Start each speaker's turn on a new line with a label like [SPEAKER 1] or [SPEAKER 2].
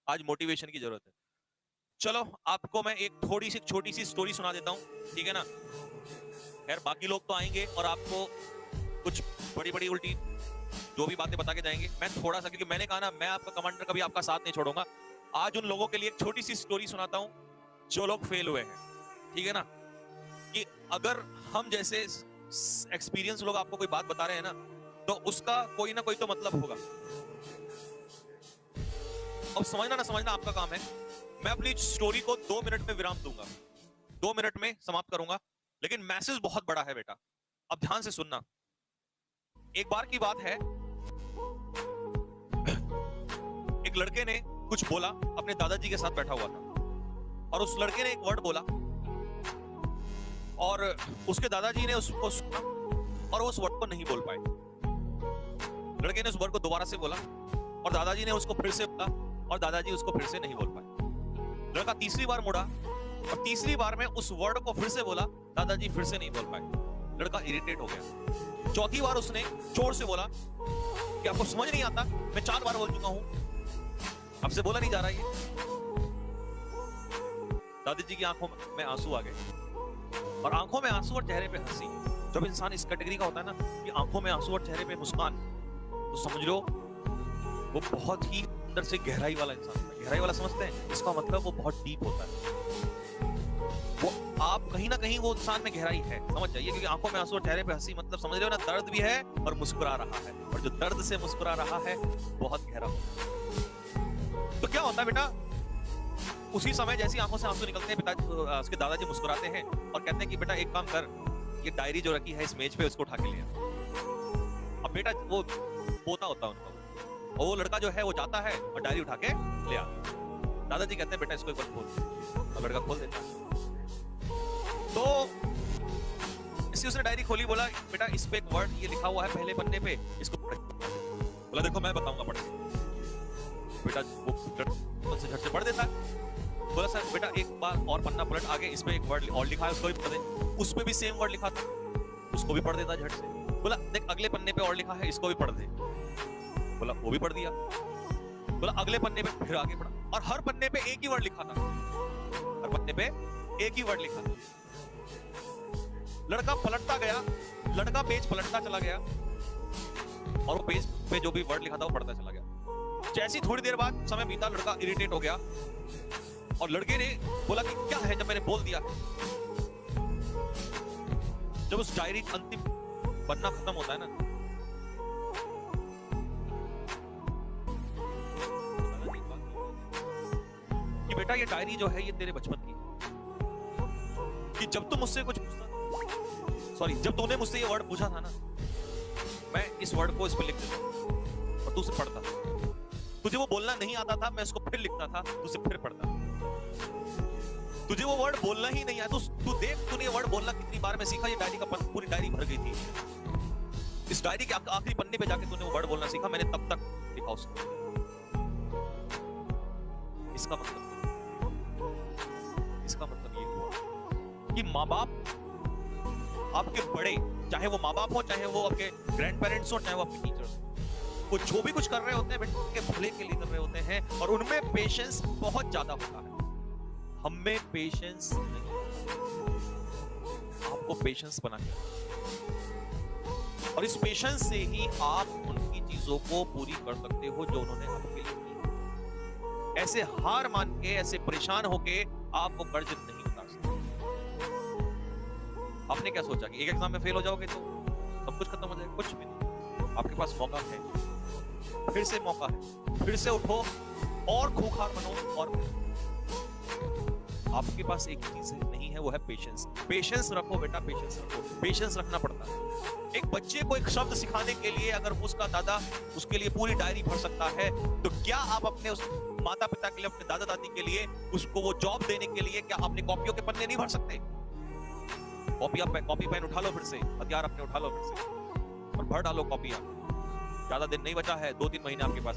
[SPEAKER 1] आज मोटिवेशन की जरूरत है। चलो आपको मैं एक थोड़ी सी छोटी सी स्टोरी सुना देता हूँ, ठीक है ना। खैर बाकी लोग तो आएंगे और आपको कुछ बड़ी बड़ी उल्टी जो भी बातें बता के जाएंगे। मैं थोड़ा सा, क्योंकि मैंने कहा ना मैं आपका कमांडर कभी आपका साथ नहीं छोड़ूंगा। आज उन लोगों के लिए एक छोटी सी स्टोरी सुनाता हूं जो लोग फेल हुए हैं, ठीक है ना। कि अगर हम जैसे एक्सपीरियंस लोग आपको कोई बात बता रहे हैं ना, तो उसका कोई ना कोई तो मतलब होगा। अब समझना ना समझना आपका काम है। मैं अपनी स्टोरी को 2 मिनट में विराम दूंगा, 2 मिनट में समाप्त करूंगा, लेकिन मैसेज बहुत बड़ा है बेटा। अब ध्यान से सुनना। एक बार की बात है, एक लड़के ने कुछ बोला, अपने दादाजी के साथ बैठा हुआ था और उस लड़के ने एक वर्ड बोला और उसके दादाजी ने उसको सुना और उस वर्ड को नहीं बोल पाए। लड़के ने उस वर्ड को दोबारा से बोला और दादाजी ने उसको फिर से बोला और दादाजी उसको फिर से नहीं बोल पाए। लड़का तीसरी बार मुड़ा और तीसरी बार में उस वर्ड को फिर से बोला, दादाजी फिर से नहीं बोल पाए। लड़का इरिटेट हो गया। चौथी बार उसने जोर से बोला कि आपको समझ नहीं आता, मैं 4 बार बोल चुका हूं, आपसे बोला नहीं जा रहा ये। दादाजी की आंखों में आंसू आ गए और आंखों में आंसू और चेहरे पे हंसी। जब इंसान इस कैटेगरी का होता है ना कि आंखों में आंसू और चेहरे पे मुस्कान, तो समझ लो वो बहुत ही अंदर से गहराई वाला इंसान होता है। गहराई वाला समझते हैं, इसका मतलब वो बहुत डीप होता है। वो आप कहीं ना कहीं वो इंसान में गहराई है, समझ जाइए। क्योंकि आंखों में आंसू और चेहरे पे हंसी मतलब समझ रहे हो ना, दर्द भी है और मुस्कुरा रहा है, और जो दर्द से मुस्कुरा रहा है बहुत गहरा होता है। तो क्या होता है बेटा, उसी समय जैसी आंखों से आंसू निकलते हैं, पिताजी उसके दादाजी मुस्कुराते हैं और कहते हैं कि बेटा एक काम कर, ये डायरी जो रखी है इस मेज पे उसको उठा के ले आ। अब बेटा वो पोता होता है उनका, और वो लड़का जो है वो जाता है और डायरी उठा के ले आ। दादाजी कहते हैं बेटा इसको एक बार खोल, और लड़का खोल देता है। तो इसी उसने डायरी खोली, बोला बेटा इस पे एक वर्ड ये लिखा हुआ है पहले पन्ने पे, इसको पढ़। बोला देखो मैं बताऊंगा पढ़ के। बेटा वो झट से पढ़ देता है। बोला सर बेटा एक बार और पन्ना पलट आगे, इस पे एक वर्ड और लिखा है उसको भी पढ़ दे। उस पे भी सेम वर्ड लिखा था, उसको भी पढ़ देता झट से। बोला देख अगले पन्ने पे और लिखा है, इसको भी पढ़ दे। बोला वो भी पढ़ दिया। बोला अगले पन्ने पे फिर आगे पढ़ा, और हर पन्ने पे एक ही वर्ड लिखा था, हर पन्ने पे एक ही वर्ड लिखा था। लड़का पलटता गया, लड़का पेज पलटता चला गया और वो पेज पे जो भी वर्ड लिखा था वो पढ़ता चला गया। जैसी थोड़ी देर बाद समय बीता, लड़का इरिटेट हो गया और लड़के ने बोला कि क्या है जब मैंने बोल दिया। जब उस डायरी अंतिम पन्ना खत्म होता है ना, कि बेटा ये डायरी जो है ये तेरे बचपन की है, कि जब तुम मुझसे कुछ जब तूने मुझसे ये वर्ड पूछा था ना, मैं इस वर्ड को इस पे लिख देता और तू उसे पढ़ता। तुझे वो बोलना नहीं आता था, मैं उसको फिर लिखता था, तू उसे फिर पढ़ता। तुझे वो वर्ड बोलना ही नहीं आया, तू देख तूने ये वर्ड बोलना कितनी बार मैं सीखा। ये डायरी का पूरी डायरी भर गई थी। इस डायरी के आखिरी पन्ने पे जाके तूने वो वर्ड बोलना सीखा, मैंने तब तक लिखा उसको। इसका मतलब ये हुआ कि माँ बाप आपके बड़े, चाहे वो माँ बाप हो, चाहे वो आपके ग्रैंड पेरेंट्स हो, चाहे वो आपके टीचर्स हो, वो जो भी कुछ कर रहे होते हैं बेटे के भले के लिए कर रहे होते हैं, और उनमें पेशेंस बहुत ज्यादा होता है। हम में पेशेंस नहीं। आपको पेशेंस बना के, और इस पेशेंस से ही आप उनकी चीजों को पूरी कर सकते हो जो उन्होंने आपके लिए की। ऐसे हार मान के, ऐसे परेशान होके आप वो कर्ज नहीं उतार सकते। आपने क्या सोचा कि एक एग्जाम में फेल हो जाओगे तो सब कुछ खत्म हो जाएगा? कुछ भी नहीं। आपके पास मौका है, फिर से मौका है, फिर से उठो और खूंखार बनो। और आपके पास एक चीज नहीं है, वो है पेशेंस। पेशेंस रखो बेटा, पेशेंस रखो। पेशेंस रखना पड़ता है। एक बच्चे को एक शब्द सिखाने के लिए अगर उसका दादा उसके लिए पूरी डायरी भर सकता है, तो क्या आप अपने उस माता पिता के लिए, अपने दादा दादी के लिए, उसको वो जॉब देने के लिए क्या अपने कॉपियों के पन्ने नहीं भर सकते? कॉपी पेन उठा लो, फिर से हथियार अपने उठा लो, फिर से और भर डालो कॉपियां। ज्यादा दिन नहीं बचा है, 2-3 महीने आपके पास।